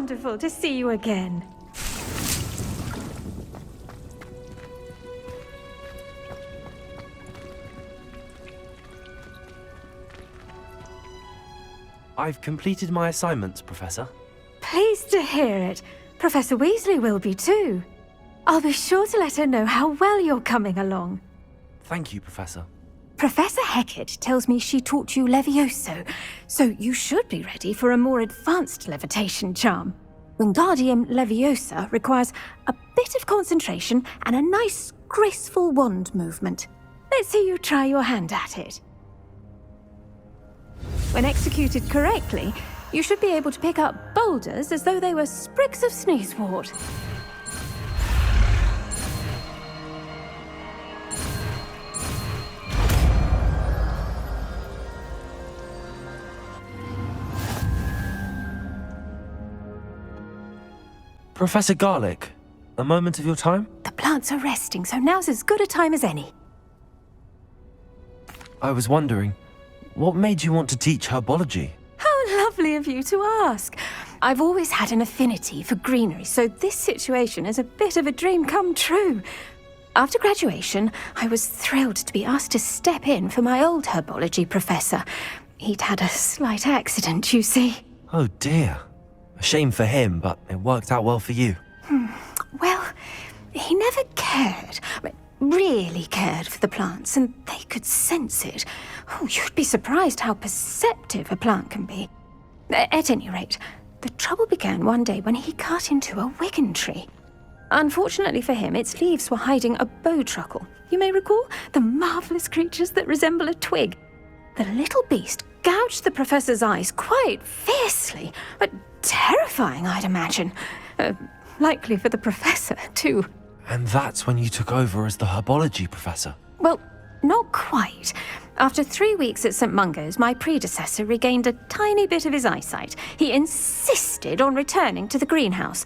wonderful to see you again. I've completed my assignments, Professor. Pleased to hear it. Professor Weasley will be too. I'll be sure to let her know how well you're coming along. Thank you, Professor. Professor Hecat tells me she taught you Levioso, so you should be ready for a more advanced levitation charm. Wingardium Leviosa requires a bit of concentration and a nice, graceful wand movement. Let's see you try your hand at it. When executed correctly, you should be able to pick up boulders as though they were sprigs of sneezewort. Professor Garlick, a moment of your time? The plants are resting, so now's as good a time as any. I was wondering, what made you want to teach herbology? How lovely of you to ask. I've always had an affinity for greenery, so this situation is a bit of a dream come true. After graduation, I was thrilled to be asked to step in for my old herbology professor. He'd had a slight accident, you see. Oh dear. A shame for him, but it worked out well for you. Well, he never really cared for the plants, and they could sense it. Oh, you'd be surprised how perceptive a plant can be. At any rate, the trouble began one day when he cut into a wigan tree. Unfortunately for him, its leaves were hiding a bowtruckle. You may recall the marvellous creatures that resemble a twig. The little beast gouged the professor's eyes quite fiercely, but terrifying, I'd imagine. Likely for the professor, too. And that's when you took over as the herbology professor? Well, not quite. After 3 weeks at St. Mungo's, my predecessor regained a tiny bit of his eyesight. He insisted on returning to the greenhouse.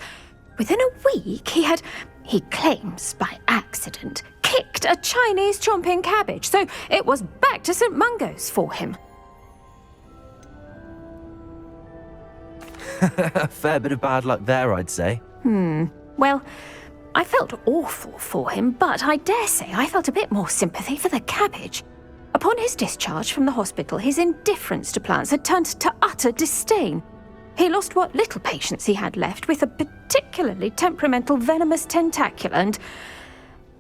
Within a week, he claims by accident, kicked a Chinese chomping cabbage, so it was back to St. Mungo's for him. A fair bit of bad luck there, I'd say. Well, I felt awful for him, but I dare say I felt a bit more sympathy for the cabbage. Upon his discharge from the hospital, his indifference to plants had turned to utter disdain. He lost what little patience he had left with a particularly temperamental venomous tentacula and,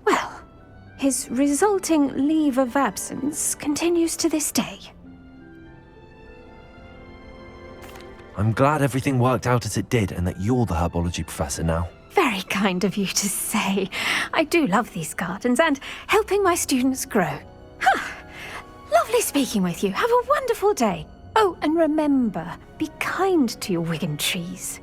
well, his resulting leave of absence continues to this day. I'm glad everything worked out as it did and that you're the herbology professor now. Very kind of you to say. I do love these gardens and helping my students grow. Lovely speaking with you. Have a wonderful day. Oh, and remember, be kind to your wigan trees.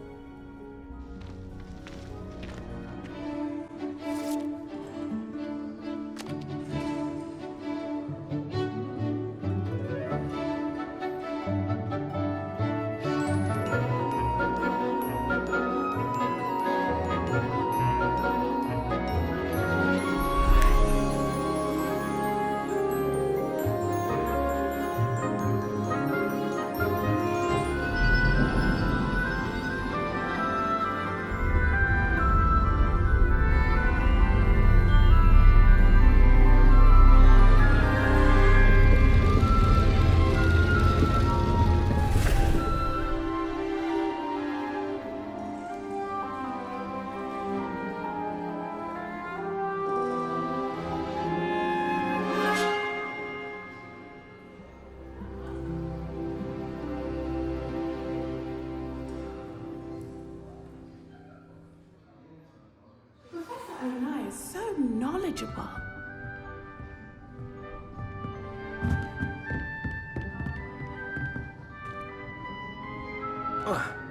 knowledgeable.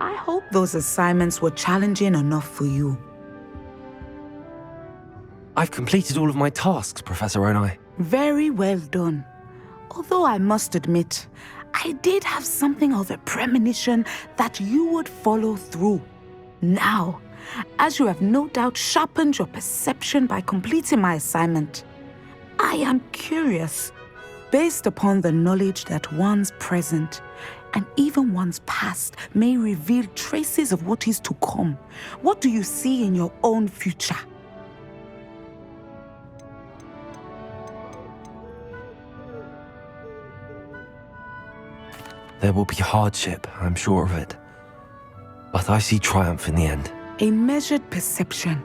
I hope those assignments were challenging enough for you. I've completed all of my tasks, Professor Onai. Very well done. Although I must admit, I did have something of a premonition that you would follow through. Now, as you have no doubt sharpened your perception by completing my assignment, I am curious, based upon the knowledge that once present and even one's past may reveal traces of what is to come. What do you see in your own future? There will be hardship, I'm sure of it. But I see triumph in the end. A measured perception.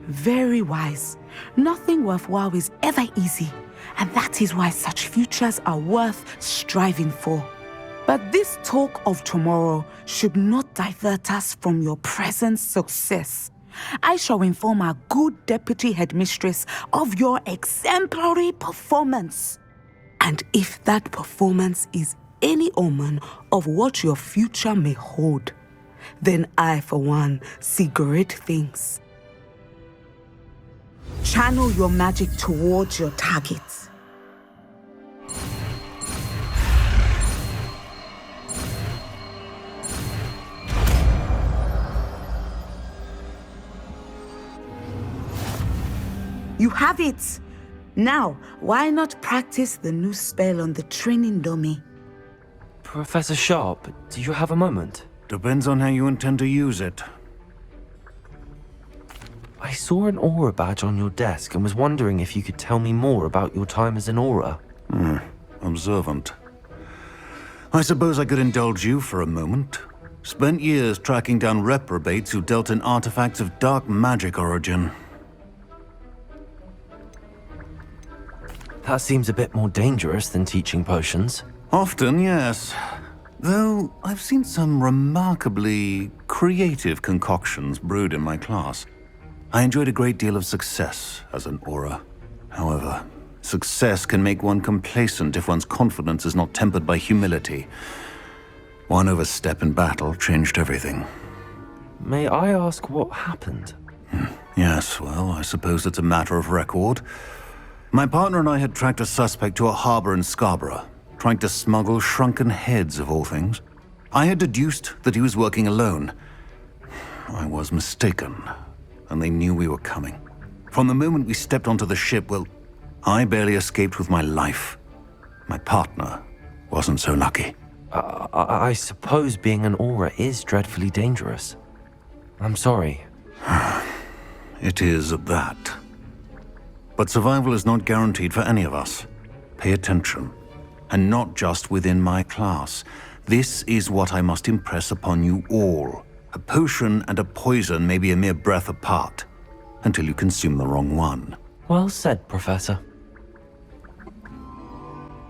Very wise. Nothing worthwhile is ever easy, and that is why such futures are worth striving for. But this talk of tomorrow should not divert us from your present success. I shall inform our good deputy headmistress of your exemplary performance. And if that performance is any omen of what your future may hold, then I, for one, see great things. Channel your magic towards your targets. You have it! Now, why not practice the new spell on the training dummy? Professor Sharp, do you have a moment? Depends on how you intend to use it. I saw an aura badge on your desk and was wondering if you could tell me more about your time as an aura. Observant. I suppose I could indulge you for a moment. Spent years tracking down reprobates who dealt in artifacts of dark magic origin. That seems a bit more dangerous than teaching potions. Often, yes. Though I've seen some remarkably creative concoctions brewed in my class. I enjoyed a great deal of success as an aura. However, success can make one complacent if one's confidence is not tempered by humility. One overstep in battle changed everything. May I ask what happened? Yes, well, I suppose it's a matter of record. My partner and I had tracked a suspect to a harbor in Scarborough, trying to smuggle shrunken heads of all things. I had deduced that he was working alone. I was mistaken, and they knew we were coming. From the moment we stepped onto the ship, well, I barely escaped with my life. My partner wasn't so lucky. I suppose being an aura is dreadfully dangerous. I'm sorry. It is at that. But survival is not guaranteed for any of us. Pay attention. And not just within my class. This is what I must impress upon you all. A potion and a poison may be a mere breath apart, until you consume the wrong one. Well said, Professor.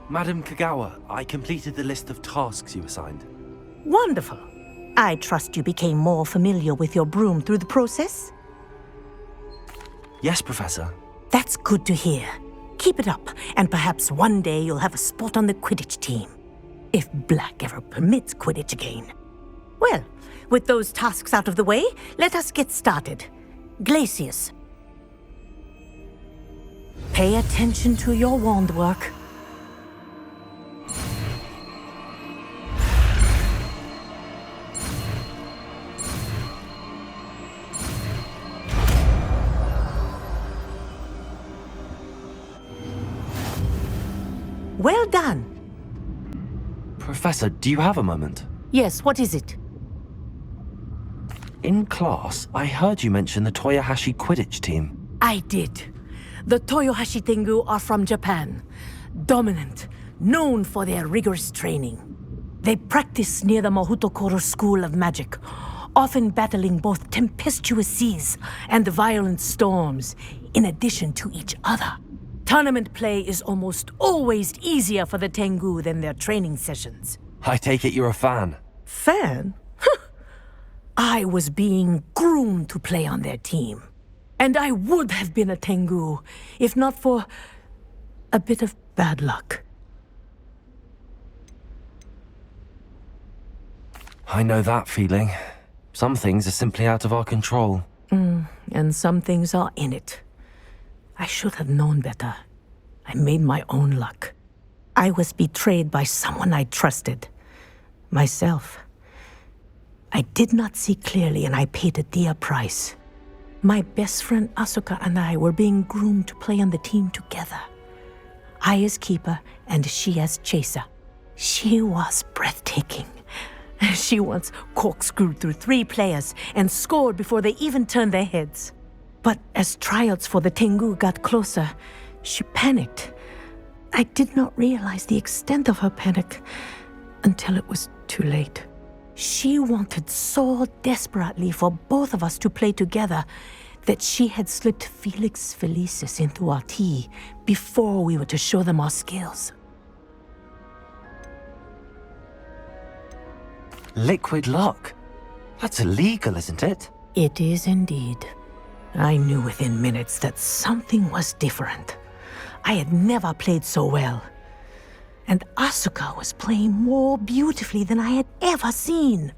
Madam Kagawa, I completed the list of tasks you assigned. Wonderful. I trust you became more familiar with your broom through the process? Yes, Professor. That's good to hear. Keep it up, and perhaps one day you'll have a spot on the Quidditch team. If Black ever permits Quidditch again. Well, with those tasks out of the way, let us get started. Glacius. Pay attention to your wand work. Well done. Professor, do you have a moment? Yes, what is it? In class, I heard you mention the Toyohashi Quidditch team. I did. The Toyohashi Tengu are from Japan. Dominant, known for their rigorous training. They practice near the Mahutokoro School of Magic, often battling both tempestuous seas and violent storms, in addition to each other. Tournament play is almost always easier for the Tengu than their training sessions. I take it you're a fan. Fan? I was being groomed to play on their team. And I would have been a Tengu, if not for a bit of bad luck. I know that feeling. Some things are simply out of our control. And some things are in it. I should have known better. I made my own luck. I was betrayed by someone I trusted. Myself. I did not see clearly, and I paid a dear price. My best friend Asuka and I were being groomed to play on the team together. I as keeper, and she as chaser. She was breathtaking. She once corkscrewed through 3 players and scored before they even turned their heads. But as tryouts for the Tengu got closer, she panicked. I did not realize the extent of her panic until it was too late. She wanted so desperately for both of us to play together that she had slipped Felix Felicis into our tea before we were to show them our skills. Liquid luck? That's illegal, isn't it? It is indeed. I knew within minutes that something was different. I had never played so well. And Asuka was playing more beautifully than I had ever seen.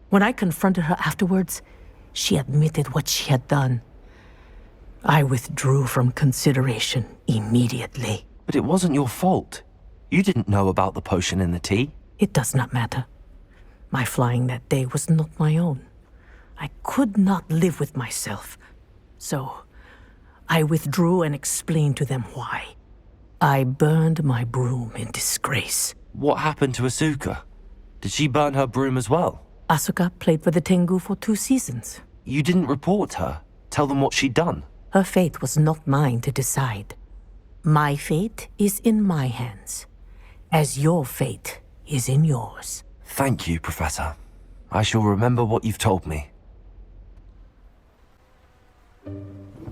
When I confronted her afterwards, she admitted what she had done. I withdrew from consideration immediately. But it wasn't your fault. You didn't know about the potion in the tea. It does not matter. My flying that day was not my own. I could not live with myself. So, I withdrew and explained to them why. I burned my broom in disgrace. What happened to Asuka? Did she burn her broom as well? Asuka played for the Tengu for 2 seasons. You didn't report her? Tell them what she'd done? Her fate was not mine to decide. My fate is in my hands, as your fate is in yours. Thank you, Professor. I shall remember what you've told me.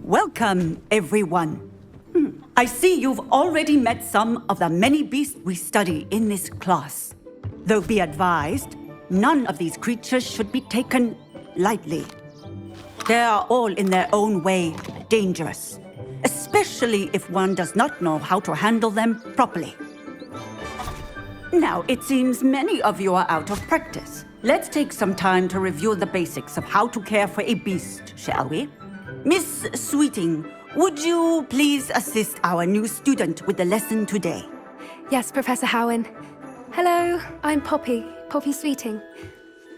Welcome, everyone. I see you've already met some of the many beasts we study in this class. Though be advised, none of these creatures should be taken lightly. They are all in their own way dangerous, especially if one does not know how to handle them properly. Now, it seems many of you are out of practice. Let's take some time to review the basics of how to care for a beast, shall we? Miss Sweeting, would you please assist our new student with the lesson today? Yes, Professor Howen. Hello, I'm Poppy Sweeting.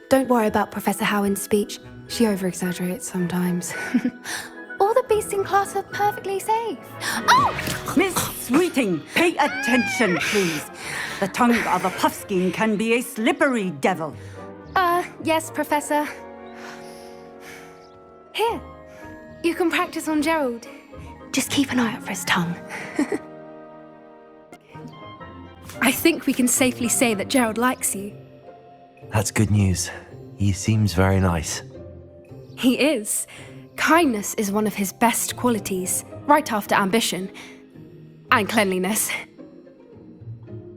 Don't worry about Professor Howen's speech. She over-exaggerates sometimes. All the beasts in class are perfectly safe. Oh! Miss Sweeting, pay attention, please. The tongue of a puffskein can be a slippery devil. Yes, Professor. Here, you can practice on Gerald. Just keep an eye out for his tongue. I think we can safely say that Gerald likes you. That's good news. He seems very nice. He is. Kindness is one of his best qualities, right after ambition. And cleanliness.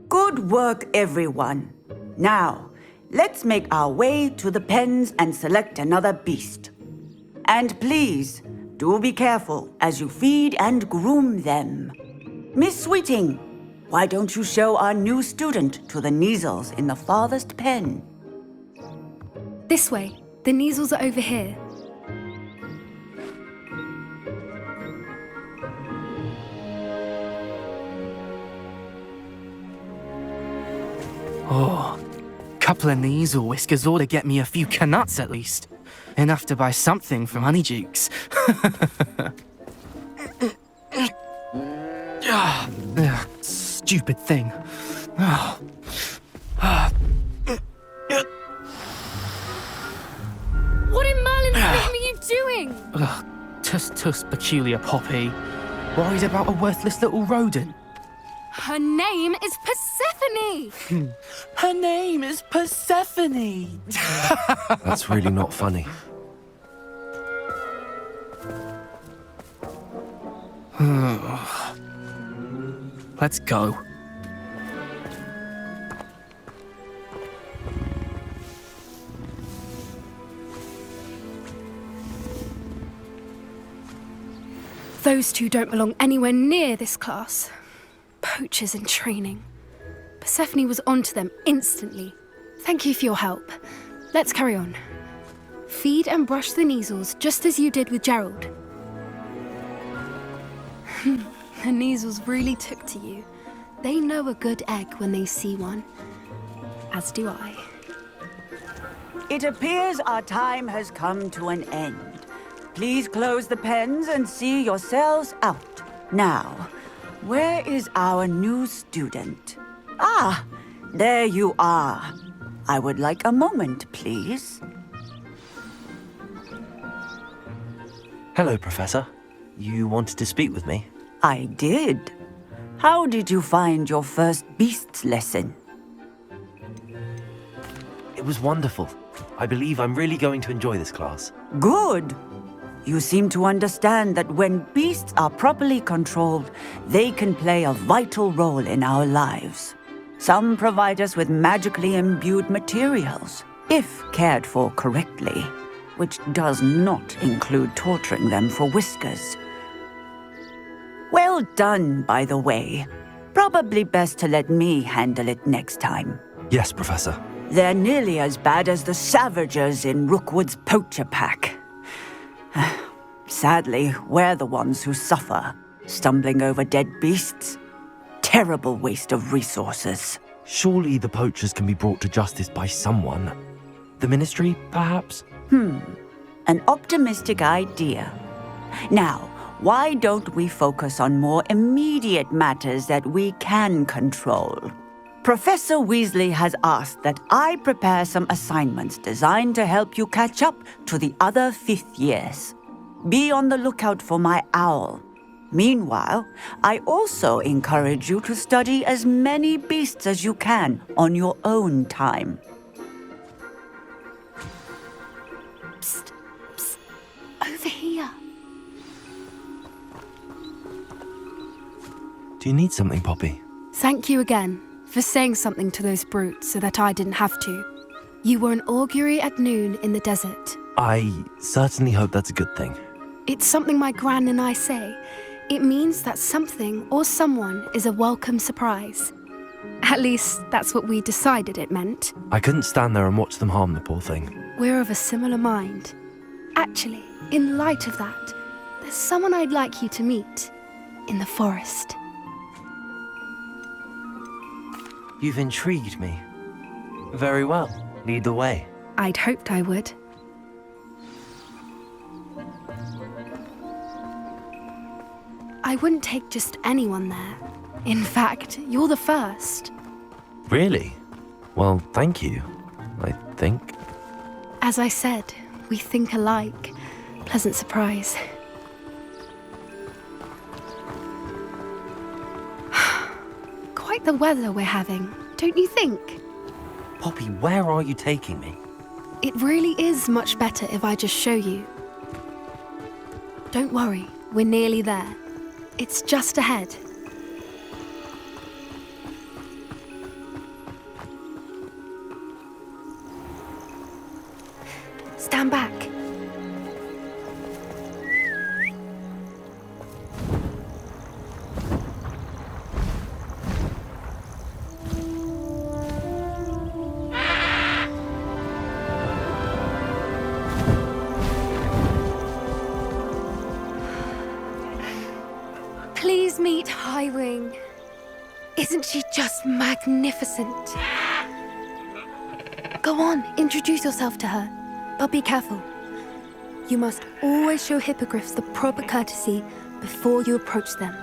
Good work, everyone. Now, let's make our way to the pens and select another beast. And please, do be careful as you feed and groom them. Miss Sweeting, why don't you show our new student to the Neasels in the farthest pen? This way. The Neasels are over here. Oh, couple of Neasel whiskers ought to get me a few canuts at least. Enough to buy something from Honeydukes. Stupid thing. What in Merlin's name are you doing? Tuss, peculiar Poppy. Worried about a worthless little rodent? Her name is Persephone! Her name is Persephone! That's really not funny. Let's go. Those two don't belong anywhere near this class. Poachers in training. Persephone was onto them instantly. Thank you for your help. Let's carry on. Feed and brush the Neasels just as you did with Gerald. The Neasels really took to you. They know a good egg when they see one. As do I. It appears our time has come to an end. Please close the pens and see yourselves out. Now, where is our new student? Ah, there you are. I would like a moment, please. Hello, Professor. You wanted to speak with me? I did. How did you find your first beasts lesson? It was wonderful. I believe I'm really going to enjoy this class. Good. You seem to understand that when beasts are properly controlled, they can play a vital role in our lives. Some provide us with magically imbued materials, if cared for correctly, which does not include torturing them for whiskers. Well done, by the way. Probably best to let me handle it next time. Yes, Professor. They're nearly as bad as the Savagers in Rookwood's poacher pack. Sadly, we're the ones who suffer, stumbling over dead beasts. Terrible waste of resources. Surely the poachers can be brought to justice by someone. The Ministry, perhaps? An optimistic idea. Now, why don't we focus on more immediate matters that we can control? Professor Weasley has asked that I prepare some assignments designed to help you catch up to the other 5th years. Be on the lookout for my owl. Meanwhile, I also encourage you to study as many beasts as you can on your own time. Psst, psst. Over here. Do you need something, Poppy? Thank you again for saying something to those brutes so that I didn't have to. You were an augury at noon in the desert. I certainly hope that's a good thing. It's something my gran and I say. It means that something or someone is a welcome surprise. At least, that's what we decided it meant. I couldn't stand there and watch them harm the poor thing. We're of a similar mind. Actually, in light of that, there's someone I'd like you to meet in the forest. You've intrigued me. Very well. Lead the way. I'd hoped I would. I wouldn't take just anyone there. In fact, you're the first. Really? Well, thank you, I think. As I said, we think alike. Pleasant surprise. Quite the weather we're having, don't you think? Poppy, where are you taking me? It really is much better if I just show you. Don't worry, we're nearly there. It's just ahead. Stand back. Please meet Highwing. Isn't she just magnificent? Go on, introduce yourself to her. But be careful. You must always show hippogriffs the proper courtesy before you approach them.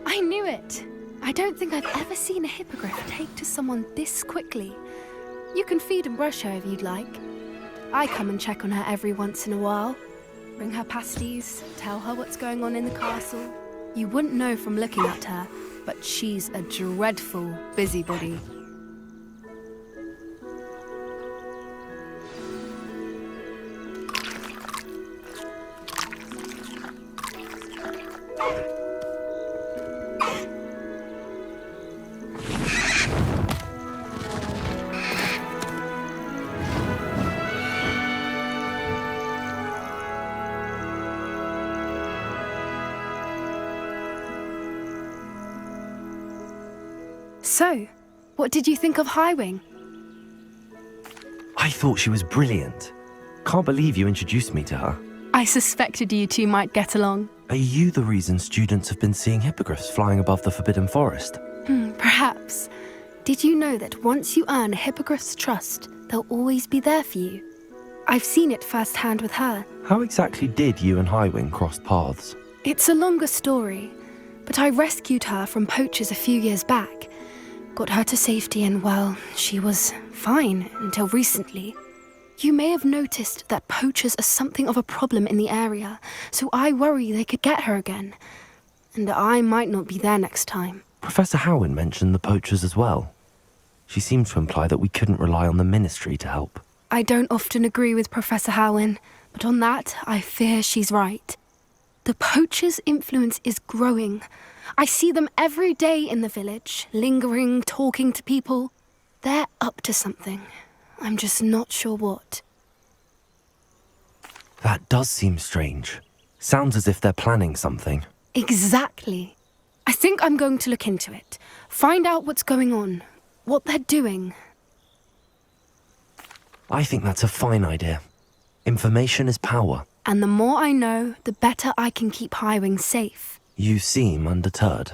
I knew it! I don't think I've ever seen a hippogriff take to someone this quickly. You can feed and brush her if you'd like. I come and check on her every once in a while. Bring her pasties, tell her what's going on in the castle. You wouldn't know from looking at her, but she's a dreadful busybody. So, what did you think of Highwing? I thought she was brilliant. Can't believe you introduced me to her. I suspected you two might get along. Are you the reason students have been seeing hippogriffs flying above the Forbidden Forest? Perhaps. Did you know that once you earn a hippogriff's trust, they'll always be there for you? I've seen it firsthand with her. How exactly did you and Highwing cross paths? It's a longer story, but I rescued her from poachers a few years back. Got her to safety and, well, she was fine until recently. You may have noticed that poachers are something of a problem in the area, so I worry they could get her again. And I might not be there next time. Professor Howin mentioned the poachers as well. She seemed to imply that we couldn't rely on the Ministry to help. I don't often agree with Professor Howin, but on that, I fear she's right. The poachers' influence is growing. I see them every day in the village, lingering, talking to people. They're up to something. I'm just not sure what. That does seem strange. Sounds as if they're planning something. Exactly. I think I'm going to look into it. Find out what's going on, what they're doing. I think that's a fine idea. Information is power. And the more I know, the better I can keep Highwing safe. You seem undeterred.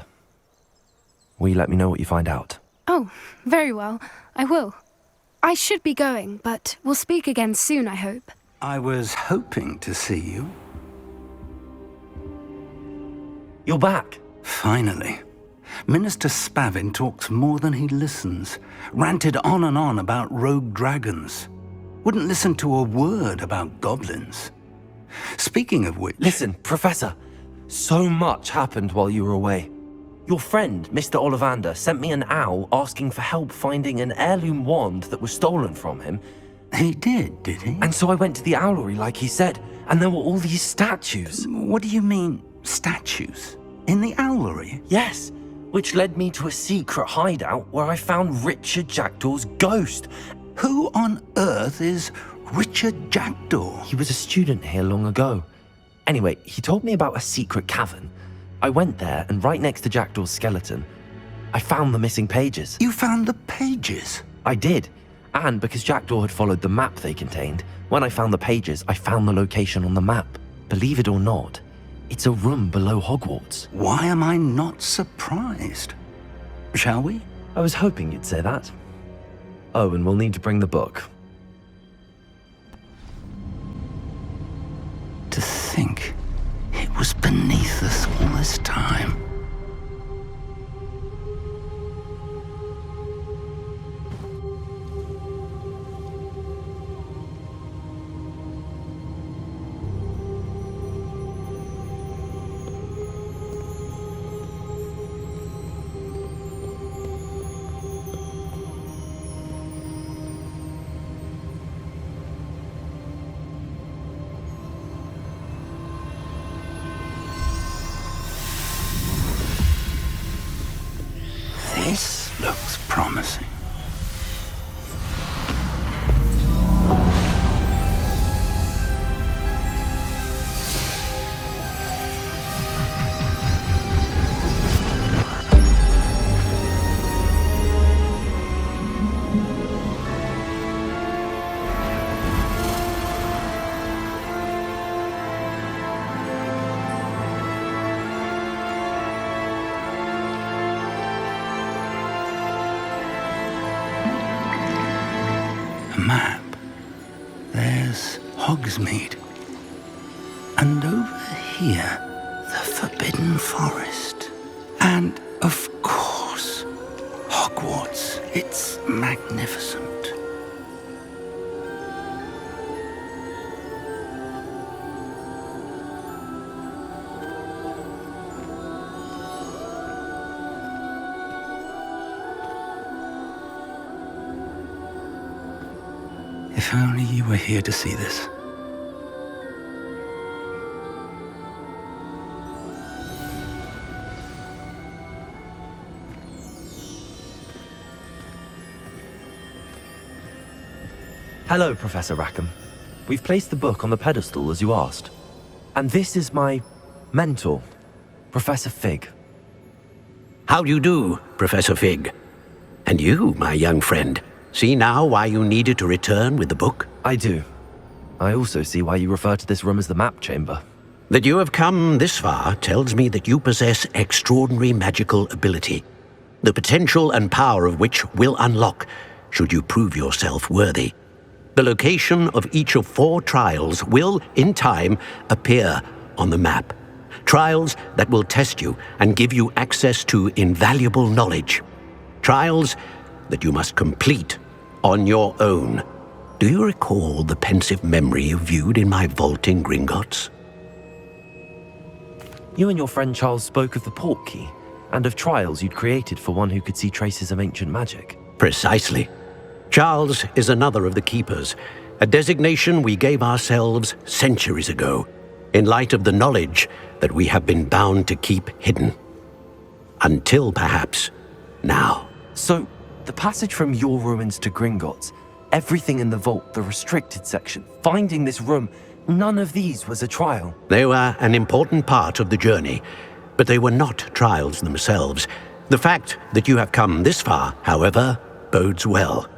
Will you let me know what you find out? Oh, very well. I will. I should be going, but we'll speak again soon, I hope. I was hoping to see you. You're back. Finally. Minister Spavin talks more than he listens. Ranted on and on about rogue dragons. Wouldn't listen to a word about goblins. Speaking of which... Listen, Professor. So much happened while you were away. Your friend, Mr. Ollivander, sent me an owl asking for help finding an heirloom wand that was stolen from him. He did he? And so I went to the owlery like he said, and there were all these statues. What do you mean, statues? In the owlery? Yes, which led me to a secret hideout where I found Richard Jackdaw's ghost. Who on earth is Richard Jackdaw? He was a student here long ago. Anyway, he told me about a secret cavern. I went there, and right next to Jackdaw's skeleton, I found the missing pages. You found the pages? I did. And because Jackdaw had followed the map they contained, when I found the pages, I found the location on the map. Believe it or not, it's a room below Hogwarts. Why am I not surprised? Shall we? I was hoping you'd say that. Oh, and we'll need to bring the book. To think it was beneath us all this time. This looks promising. Map. There's Hogsmeade. And over here, the Forbidden Forest. And, of course, Hogwarts. It's magnificent. If only you were here to see this. Hello, Professor Rackham. We've placed the book on the pedestal as you asked. And this is my mentor, Professor Fig. How do you do, Professor Fig? And you, my young friend, see now why you needed to return with the book? I do. I also see why you refer to this room as the map chamber. That you have come this far tells me that you possess extraordinary magical ability, the potential and power of which will unlock should you prove yourself worthy. The location of each of 4 trials will, in time, appear on the map. Trials that will test you and give you access to invaluable knowledge. Trials that you must complete on your own. Do you recall the pensive memory you viewed in my vault in Gringotts? You and your friend Charles spoke of the port key, and of trials you'd created for one who could see traces of ancient magic. Precisely. Charles is another of the Keepers, a designation we gave ourselves centuries ago, in light of the knowledge that we have been bound to keep hidden. Until perhaps now. So, the passage from your ruins to Gringotts, everything in the vault, the restricted section, finding this room, none of these was a trial. They were an important part of the journey, but they were not trials themselves. The fact that you have come this far, however, bodes well.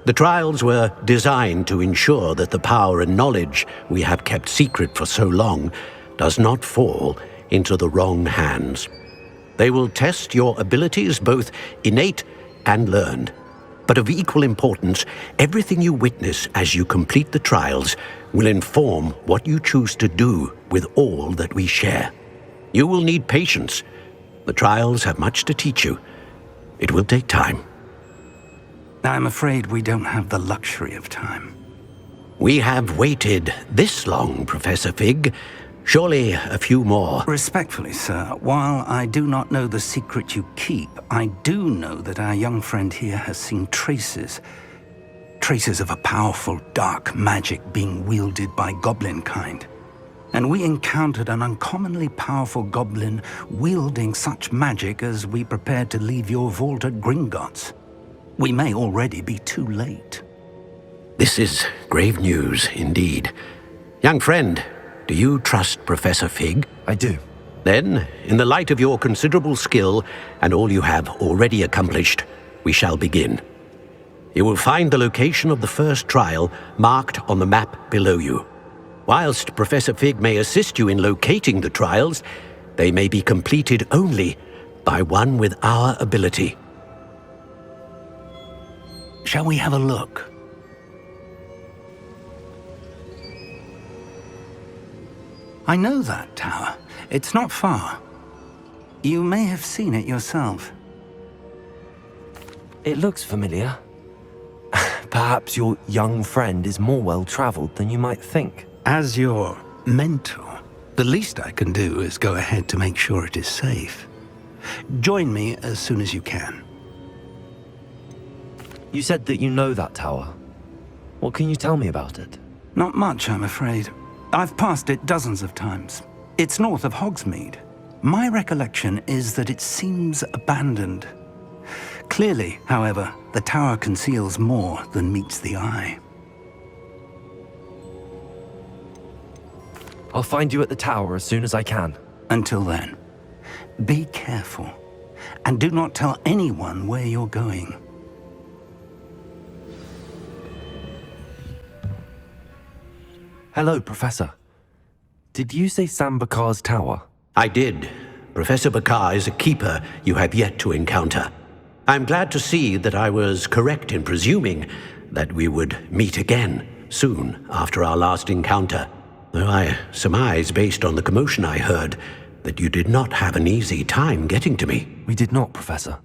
The trials were designed to ensure that the power and knowledge we have kept secret for so long does not fall into the wrong hands. They will test your abilities, both innate and learned. But of equal importance, everything you witness as you complete the trials will inform what you choose to do with all that we share. You will need patience. The trials have much to teach you. It will take time. I'm afraid we don't have the luxury of time. We have waited this long, Professor Fig. Surely a few more. Respectfully, sir, while I do not know the secret you keep, I do know that our young friend here has seen traces of a powerful dark magic being wielded by goblin kind. And we encountered an uncommonly powerful goblin wielding such magic as we prepared to leave your vault at Gringotts. We may already be too late. This is grave news indeed. Young friend, do you trust Professor Fig? I do. Then, in the light of your considerable skill and all you have already accomplished, we shall begin. You will find the location of the first trial marked on the map below you. Whilst Professor Fig may assist you in locating the trials, they may be completed only by one with our ability. Shall we have a look? I know that tower. It's not far. You may have seen it yourself. It looks familiar. Perhaps your young friend is more well-traveled than you might think. As your mentor, the least I can do is go ahead to make sure it is safe. Join me as soon as you can. You said that you know that tower. What can you tell me about it? Not much, I'm afraid. I've passed it dozens of times. It's north of Hogsmeade. My recollection is that it seems abandoned. Clearly, however, the tower conceals more than meets the eye. I'll find you at the tower as soon as I can. Until then, be careful, and do not tell anyone where you're going. Hello, Professor. Did you say Sam Bakar's tower? I did. Professor Bakar is a keeper you have yet to encounter. I'm glad to see that I was correct in presuming that we would meet again soon after our last encounter, though I surmise, based on the commotion I heard, that you did not have an easy time getting to me. We did not, Professor.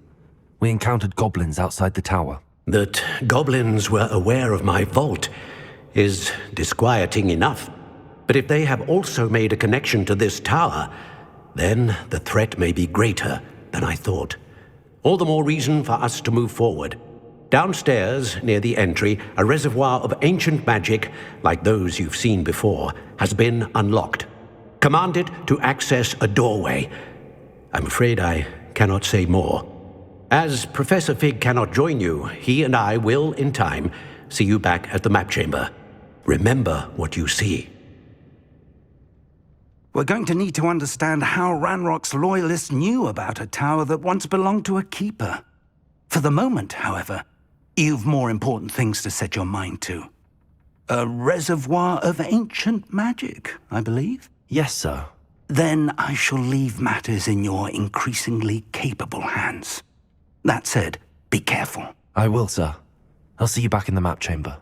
We encountered goblins outside the tower. That goblins were aware of my vault is disquieting enough. But if they have also made a connection to this tower, then the threat may be greater than I thought. All the more reason for us to move forward. Downstairs, near the entry, a reservoir of ancient magic, like those you've seen before, has been unlocked. Command it to access a doorway. I'm afraid I cannot say more. As Professor Fig cannot join you, he and I will, in time, see you back at the map chamber. Remember what you see. We're going to need to understand how Ranrok's loyalists knew about a tower that once belonged to a keeper. For the moment, however, you've more important things to set your mind to. A reservoir of ancient magic, I believe. Yes, sir. Then I shall leave matters in your increasingly capable hands. That said, be careful. I will, sir. I'll see you back in the map chamber.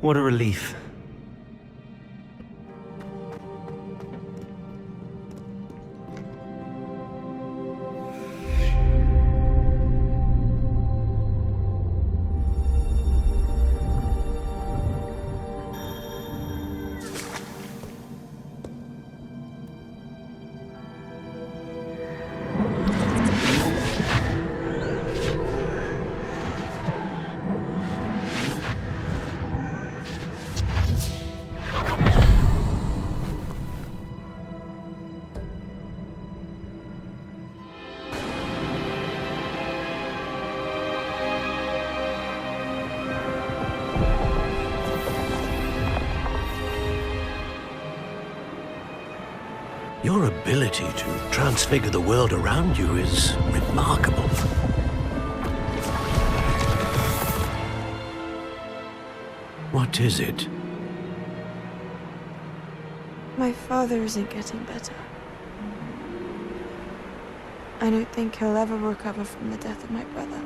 What a relief. Your ability to transfigure the world around you is remarkable. What is it? My father isn't getting better. I don't think he'll ever recover from the death of my brother.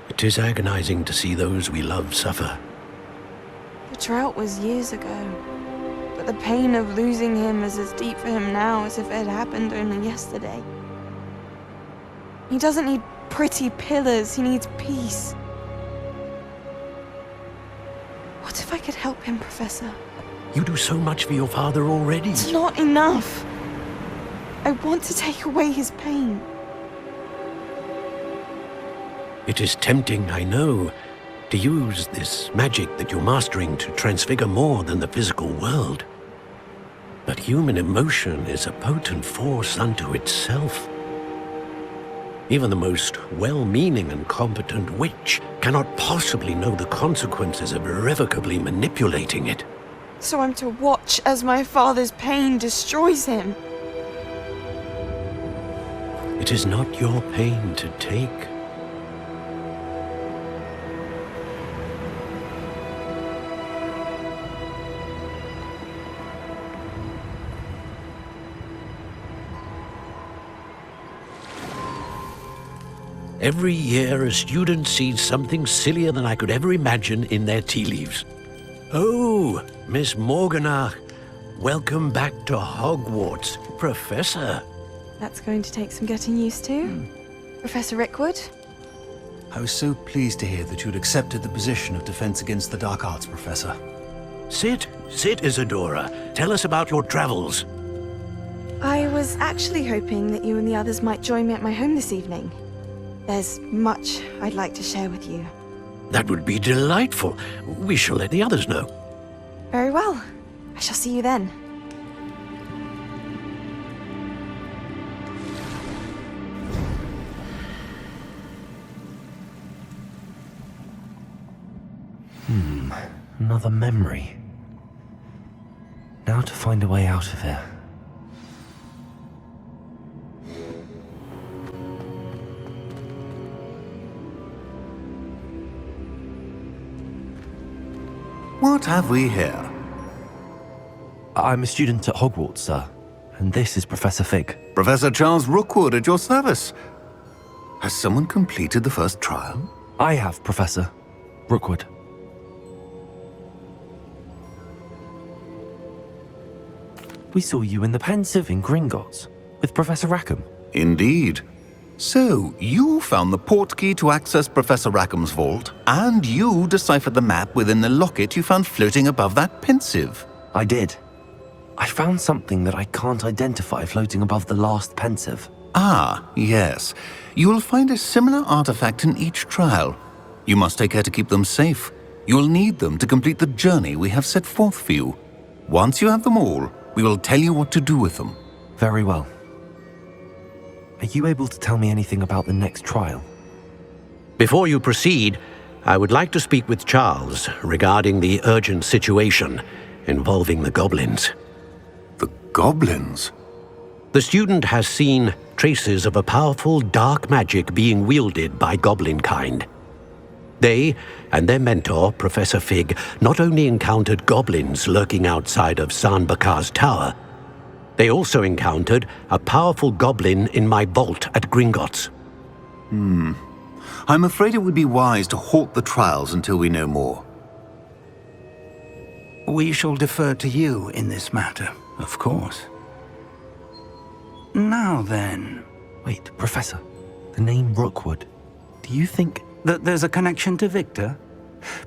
It is agonizing to see those we love suffer. The drought was years ago, but the pain of losing him is as deep for him now as if it had happened only yesterday. He doesn't need pretty pillars, he needs peace. What if I could help him, Professor? You do so much for your father already. It's not enough. I want to take away his pain. It is tempting, I know, to use this magic that you're mastering to transfigure more than the physical world. But human emotion is a potent force unto itself. Even the most well-meaning and competent witch cannot possibly know the consequences of irrevocably manipulating it. So I'm to watch as my father's pain destroys him. It is not your pain to take. Every year, a student sees something sillier than I could ever imagine in their tea leaves. Oh, Miss Morganach, welcome back to Hogwarts, Professor. That's going to take some getting used to. Professor Rickwood? I was so pleased to hear that you'd accepted the position of Defense Against the Dark Arts, Professor. Sit, Isadora. Tell us about your travels. I was actually hoping that you and the others might join me at my home this evening. There's much I'd like to share with you. That would be delightful. We shall let the others know. Very well. I shall see you then. Another memory. Now to find a way out of here. What have we here? I'm a student at Hogwarts, sir. And this is Professor Fig. Professor Charles Rookwood at your service. Has someone completed the first trial? I have, Professor Rookwood. We saw you in the Pensive in Gringotts with Professor Rackham. Indeed. So, you found the port key to access Professor Rackham's vault, and you deciphered the map within the locket you found floating above that pensive. I did. I found something that I can't identify floating above the last pensive. Ah, yes. You will find a similar artifact in each trial. You must take care to keep them safe. You will need them to complete the journey we have set forth for you. Once you have them all, we will tell you what to do with them. Very well. Are you able to tell me anything about the next trial? Before you proceed, I would like to speak with Charles regarding the urgent situation involving the goblins. The goblins? The student has seen traces of a powerful dark magic being wielded by goblin kind. They and their mentor, Professor Fig, not only encountered goblins lurking outside of San Bakar's tower, they also encountered a powerful goblin in my vault at Gringotts. I'm afraid it would be wise to halt the trials until we know more. We shall defer to you in this matter, of course. Now then... Wait, Professor. The name Rookwood. Do you think... that there's a connection to Victor?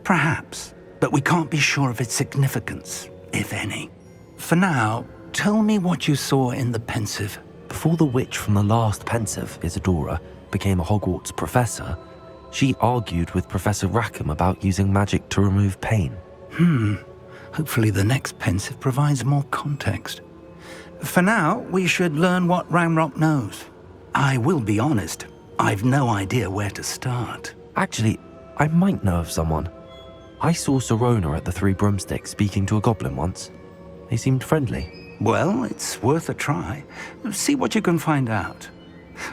Perhaps, but we can't be sure of its significance, if any. For now, tell me what you saw in the pensive. Before the witch from the last pensive, Isadora, became a Hogwarts professor, she argued with Professor Rackham about using magic to remove pain. Hopefully the next pensive provides more context. For now, we should learn what Ranrok knows. I will be honest, I've no idea where to start. Actually, I might know of someone. I saw Serona at the Three Broomsticks speaking to a goblin once. They seemed friendly. Well, it's worth a try. See what you can find out.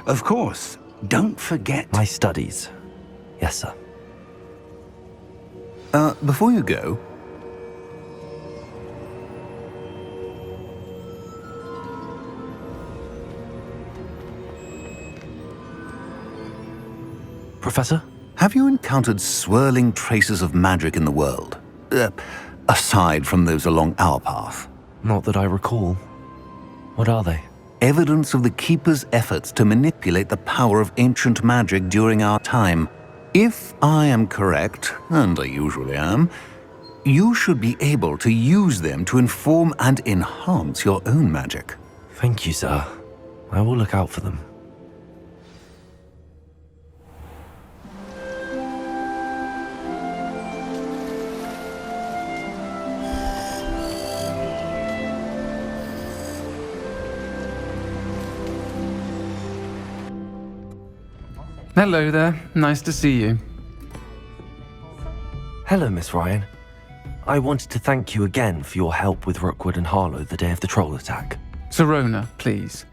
Of course, don't forget... My studies. Yes, sir. Before you go... Professor? Have you encountered swirling traces of magic in the world? Aside from those along our path? Not that I recall. What are they? Evidence of the Keeper's efforts to manipulate the power of ancient magic during our time. If I am correct, and I usually am, you should be able to use them to inform and enhance your own magic. Thank you, sir. I will look out for them. Hello there. Nice to see you. Hello, Miss Ryan. I wanted to thank you again for your help with Rookwood and Harlow the day of the troll attack. Serona, please.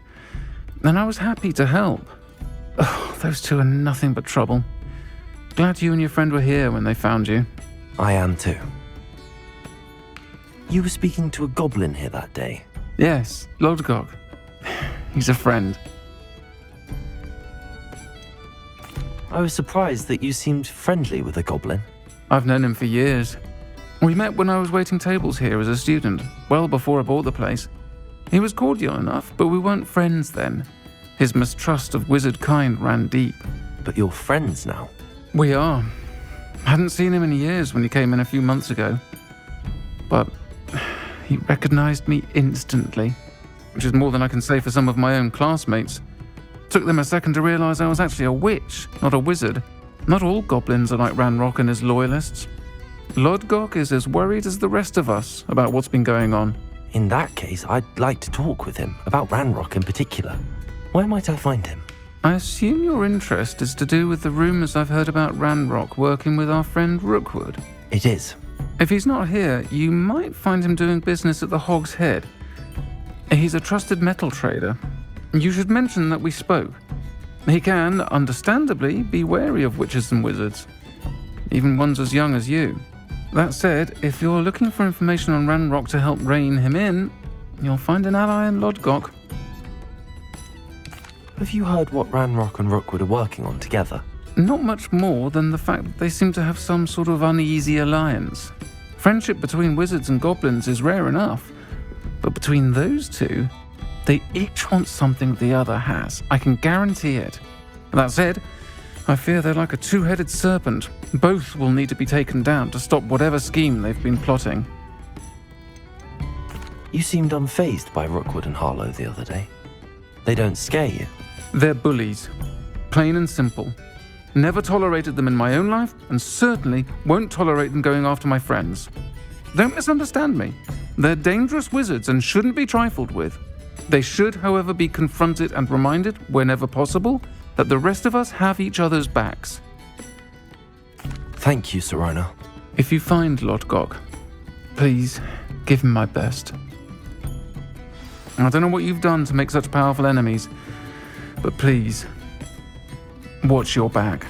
And I was happy to help. Oh, those two are nothing but trouble. Glad you and your friend were here when they found you. I am too. You were speaking to a goblin here that day? Yes, Lodgok. He's a friend. I was surprised that you seemed friendly with a goblin. I've known him for years. We met when I was waiting tables here as a student, well before I bought the place. He was cordial enough, but we weren't friends then. His mistrust of wizard kind ran deep. But you're friends now? We are. Hadn't seen him in years when he came in a few months ago. But he recognized me instantly, which is more than I can say for some of my own classmates. Took them a second to realize I was actually a witch, not a wizard. Not all goblins are like Ranrok and his loyalists. Lodgok is as worried as the rest of us about what's been going on. In that case, I'd like to talk with him, about Ranrok in particular. Where might I find him? I assume your interest is to do with the rumors I've heard about Ranrok working with our friend Rookwood. It is. If he's not here, you might find him doing business at the Hog's Head. He's a trusted metal trader. You should mention that we spoke. He can, understandably, be wary of witches and wizards, even ones as young as you. That said, if you're looking for information on Ranrok to help rein him in, you'll find an ally in Lodgok. Have you heard what Ranrok and Rookwood are working on together? Not much more than the fact that they seem to have some sort of uneasy alliance. Friendship between wizards and goblins is rare enough, but between those two, they each want something the other has. I can guarantee it. That said, I fear they're like a two-headed serpent. Both will need to be taken down to stop whatever scheme they've been plotting. You seemed unfazed by Rookwood and Harlow the other day. They don't scare you? They're bullies. Plain and simple. Never tolerated them in my own life, and certainly won't tolerate them going after my friends. Don't misunderstand me. They're dangerous wizards and shouldn't be trifled with. They should, however, be confronted and reminded, whenever possible, that the rest of us have each other's backs. Thank you, Sirona. If you find Lodgok, please give him my best. I don't know what you've done to make such powerful enemies, but please, watch your back.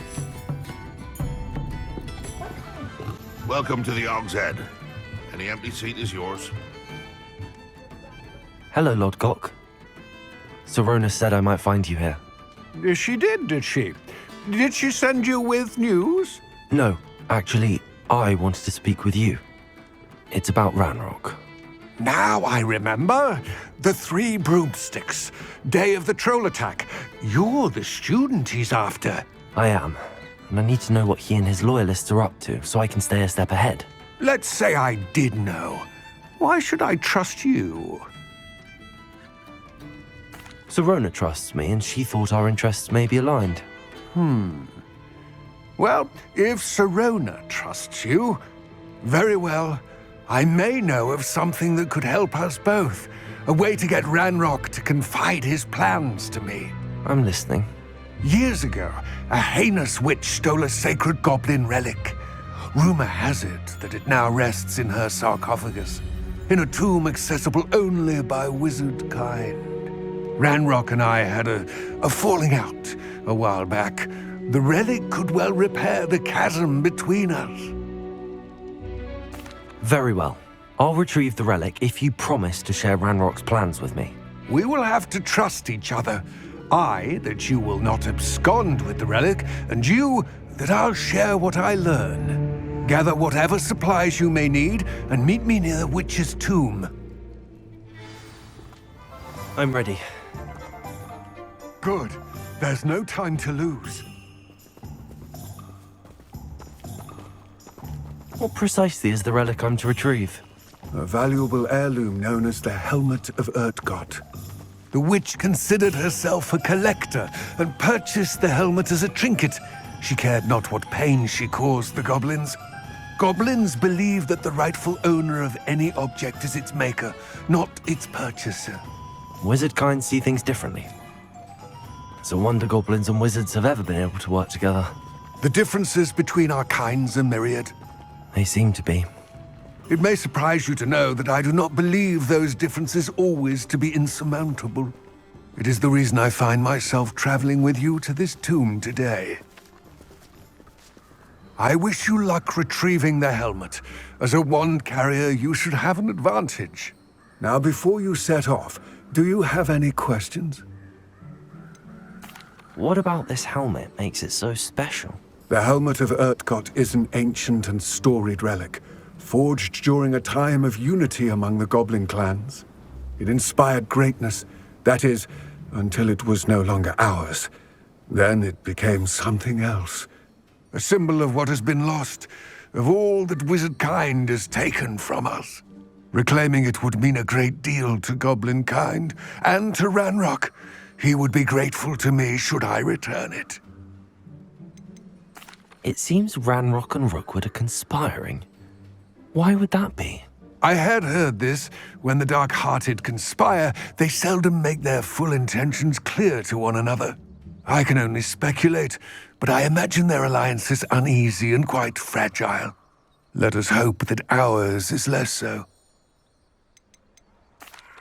Welcome to the Og's Head. Any empty seat is yours. Hello, Lodgok. Sirona said I might find you here. She did she? Did she send you with news? No, actually, I wanted to speak with you. It's about Ranrok. Now I remember. The 3 broomsticks. Day of the troll attack. You're the student he's after. I am, and I need to know what he and his loyalists are up to so I can stay a step ahead. Let's say I did know. Why should I trust you? Sirona trusts me, and she thought our interests may be aligned. Well, if Sirona trusts you, very well. I may know of something that could help us both. A way to get Ranrok to confide his plans to me. I'm listening. Years ago, a heinous witch stole a sacred goblin relic. Rumor has it that it now rests in her sarcophagus, in a tomb accessible only by wizard kind. Ranrok and I had a falling out a while back. The relic could well repair the chasm between us. Very well. I'll retrieve the relic if you promise to share Ranrock's plans with me. We will have to trust each other. I, that you will not abscond with the relic, and you, that I'll share what I learn. Gather whatever supplies you may need, and meet me near the witch's tomb. I'm ready. Good. There's no time to lose. What precisely is the relic I'm to retrieve? A valuable heirloom known as the Helmet of Urtkot. The witch considered herself a collector and purchased the helmet as a trinket. She cared not what pain she caused the goblins. Goblins believe that the rightful owner of any object is its maker, not its purchaser. Wizard kind see things differently. It's a wonder goblins and wizards have ever been able to work together. The differences between our kinds are myriad. They seem to be. It may surprise you to know that I do not believe those differences always to be insurmountable. It is the reason I find myself traveling with you to this tomb today. I wish you luck retrieving the helmet. As a wand carrier, you should have an advantage. Now, before you set off, do you have any questions? What about this helmet makes it so special? The Helmet of Urtkot is an ancient and storied relic, forged during a time of unity among the goblin clans. It inspired greatness, that is, until it was no longer ours. Then it became something else. A symbol of what has been lost, of all that wizard kind has taken from us. Reclaiming it would mean a great deal to goblin kind, and to Ranrok. He would be grateful to me should I return it. It seems Ranrok and Rookwood are conspiring. Why would that be? I had heard this. When the dark-hearted conspire, they seldom make their full intentions clear to one another. I can only speculate, but I imagine their alliance is uneasy and quite fragile. Let us hope that ours is less so.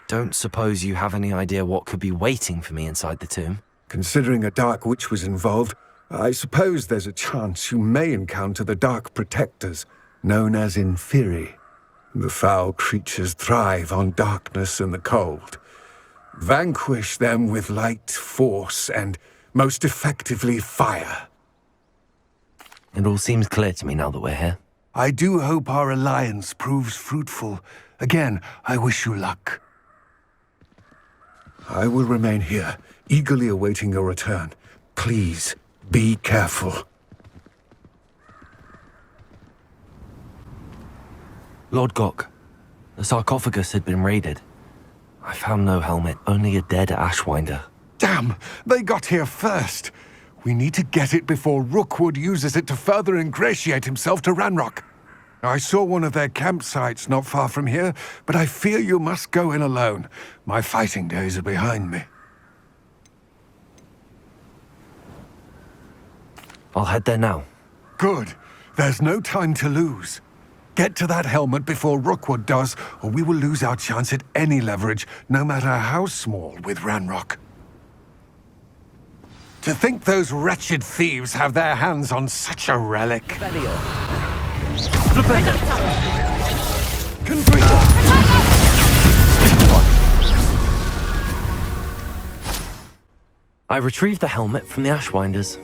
Don't suppose you have any idea what could be waiting for me inside the tomb? Considering a dark witch was involved, I suppose there's a chance you may encounter the Dark Protectors, known as Inferi. The foul creatures thrive on darkness and the cold. Vanquish them with light, force, and, most effectively, fire. It all seems clear to me now that we're here. I do hope our alliance proves fruitful. Again, I wish you luck. I will remain here, eagerly awaiting your return. Please, be careful. Lodgok, the sarcophagus had been raided. I found no helmet, only a dead Ashwinder. Damn! They got here first. We need to get it before Rookwood uses it to further ingratiate himself to Ranrok. I saw one of their campsites not far from here, but I fear you must go in alone. My fighting days are behind me. I'll head there now. Good. There's no time to lose. Get to that helmet before Rookwood does, or we will lose our chance at any leverage, no matter how small, with Ranrok. To think those wretched thieves have their hands on such a relic. I retrieved the helmet from the Ashwinders.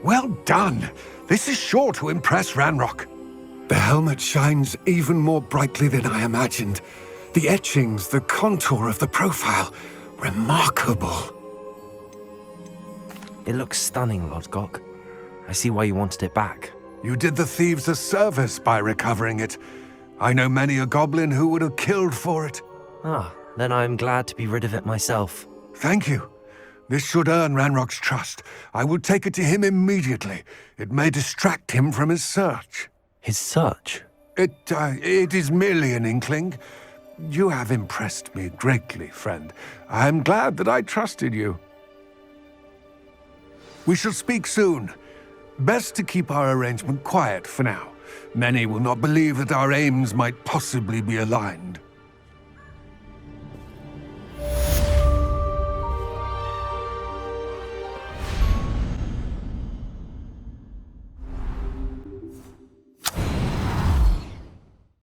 Well done! This is sure to impress Ranrok. The helmet shines even more brightly than I imagined. The etchings, the contour of the profile, remarkable. It looks stunning, Lodgok. I see why you wanted it back. You did the thieves a service by recovering it. I know many a goblin who would have killed for it. Ah, then I'm glad to be rid of it myself. Thank you. This should earn Ranrock's trust. I will take it to him immediately. It may distract him from his search. His search? It is merely an inkling. You have impressed me greatly, friend. I am glad that I trusted you. We shall speak soon. Best to keep our arrangement quiet for now. Many will not believe that our aims might possibly be aligned.